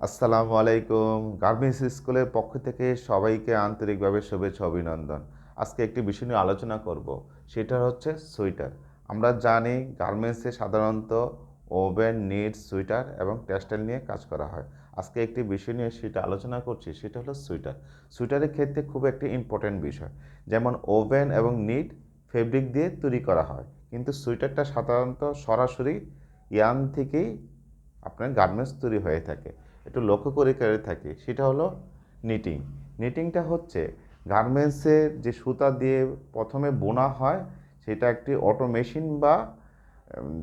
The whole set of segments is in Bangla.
আসসালামু আলাইকুম। গার্মেন্টস স্কুলের পক্ষ থেকে সবাইকে আন্তরিকভাবে শুভেচ্ছা অভিনন্দন। আজকে একটি বিষয় নিয়ে আলোচনা করব, সেটা হচ্ছে সোয়েটার। আমরা জানি গার্মেন্টসে সাধারণত ওভেন, নিট, সোয়েটার এবং টেক্সটাইল নিয়ে কাজ করা হয়। আজকে একটি বিষয় নিয়ে সেটা আলোচনা করছি, সেটা হলো সোয়েটার। সোয়েটারের ক্ষেত্রে খুব একটি ইম্পর্ট্যান্ট বিষয়, যেমন ওভেন এবং নিট ফেব্রিক দিয়ে তৈরি করা হয়, কিন্তু সোয়েটারটা সাধারণত সরাসরি ইয়ান থেকেই আপনার গার্মেন্টস তৈরি হয়ে থাকে। একটু লক্ষ্য করে থাকি, সেটা হলো নিটিং। নিটিংটা হচ্ছে গার্মেন্টসের যে সুতা দিয়ে প্রথমে বোনা হয়, সেটা একটি অটো মেশিন বা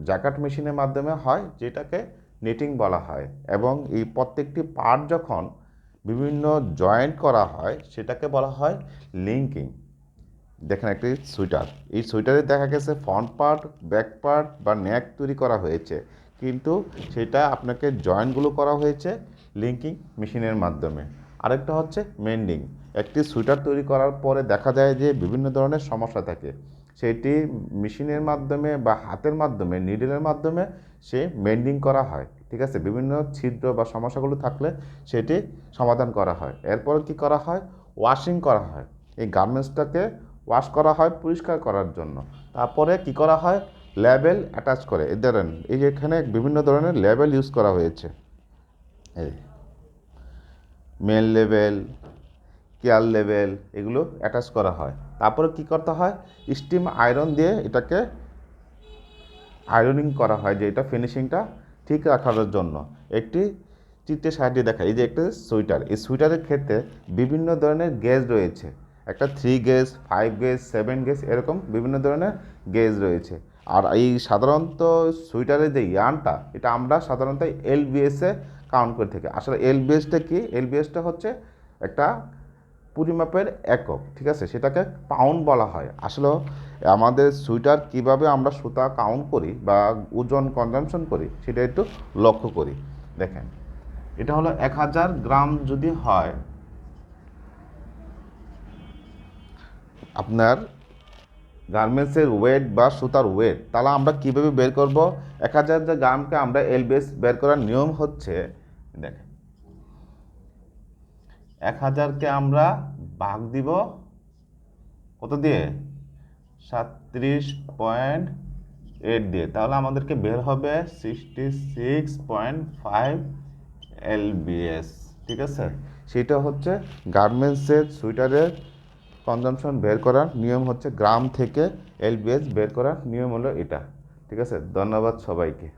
জ্যাকেট মেশিনের মাধ্যমে হয়, যেটাকে নিটিং বলা হয়। এবং এই প্রত্যেকটি পার্ট যখন বিভিন্ন জয়েন্ট করা হয়, সেটাকে বলা হয় লিঙ্কিং। দেখেন একটি সোয়েটার, এই সোয়েটারে দেখা গেছে ফ্রন্ট পার্ট, ব্যাক পার্ট বা নেক তৈরি করা হয়েছে, কিন্তু সেটা আপনাকে জয়েন্টগুলো করা হয়েছে লিঙ্কিং মেশিনের মাধ্যমে। আরেকটা হচ্ছে মেন্ডিং। একটি সোয়েটার তৈরি করার পরে দেখা যায় যে বিভিন্ন ধরনের সমস্যা থাকে, সেটি মেশিনের মাধ্যমে বা হাতের মাধ্যমে, নিডলের মাধ্যমে সে মেন্ডিং করা হয়। ঠিক আছে, বিভিন্ন ছিদ্র বা সমস্যাগুলো থাকলে সেটি সমাধান করা হয়। এরপর কি করা হয়? ওয়াশিং করা হয়। এই গার্মেন্টসটাকে ওয়াশ করা হয় পরিষ্কার করার জন্য। তারপরে কি করা হয়? লেবেল অ্যাটাচ করে। এই ধরেন, এই যে এখানে বিভিন্ন ধরনের লেবেল ইউজ করা হয়েছে, এই মেল লেবেল, কেয়ার লেবেল, এগুলো অ্যাটাচ করা হয়। তারপরে কি করতে হয়? স্টিম আয়রন দিয়ে এটাকে আয়রনিং করা হয়, যে এটা ফিনিশিংটা ঠিক রাখার জন্য। একটি চিত্রের সাহায্যে দেখা, এই যে একটা সোয়েটার, এই সোয়েটারের ক্ষেত্রে বিভিন্ন ধরনের গেজ রয়েছে। একটা 3 গেজ, 5 গেজ, 7 গেজ, এরকম বিভিন্ন ধরনের গেজ রয়েছে। আর এই সাধারণত সোয়েটারের যে ইয়ানটা, এটা আমরা সাধারণত এলবিএসে কাউন্ট করে থাকি। আসলে এলবিএসটা কি? এলবিএসটা হচ্ছে একটা পরিমাপের একক। ঠিক আছে, সেটাকে পাউন্ড বলা হয়। আসলে আমাদের সোয়েটার কিভাবে আমরা সুতা কাউন্ট করি বা ওজন কনজামশন করি, সেটা একটু লক্ষ্য করি। দেখেন, এটা হলো 1000 গ্রাম যদি হয় আপনার গার্মেন্টসের ওয়েট বা সুতার ওয়েট, তাহলে আমরা কিভাবে বের করব? 1000 গ্রামকে আমরা এলবিএস বের করার নিয়ম হচ্ছে, দেখেন, 1000কে আমরা ভাগ দিব কত দিয়ে? 37.8 দিয়ে। তাহলে আমাদেরকে বের হবে 66.5 এলবিএস। ঠিক আছে, সেটা হচ্ছে গার্মেন্টসের সোয়েটারের কনজামশন বের করার নিয়ম, হচ্ছে গ্রাম থেকে এলবিএস বের করার নিয়ম হলো এটা। ঠিক আছে, ধন্যবাদ সবাইকে।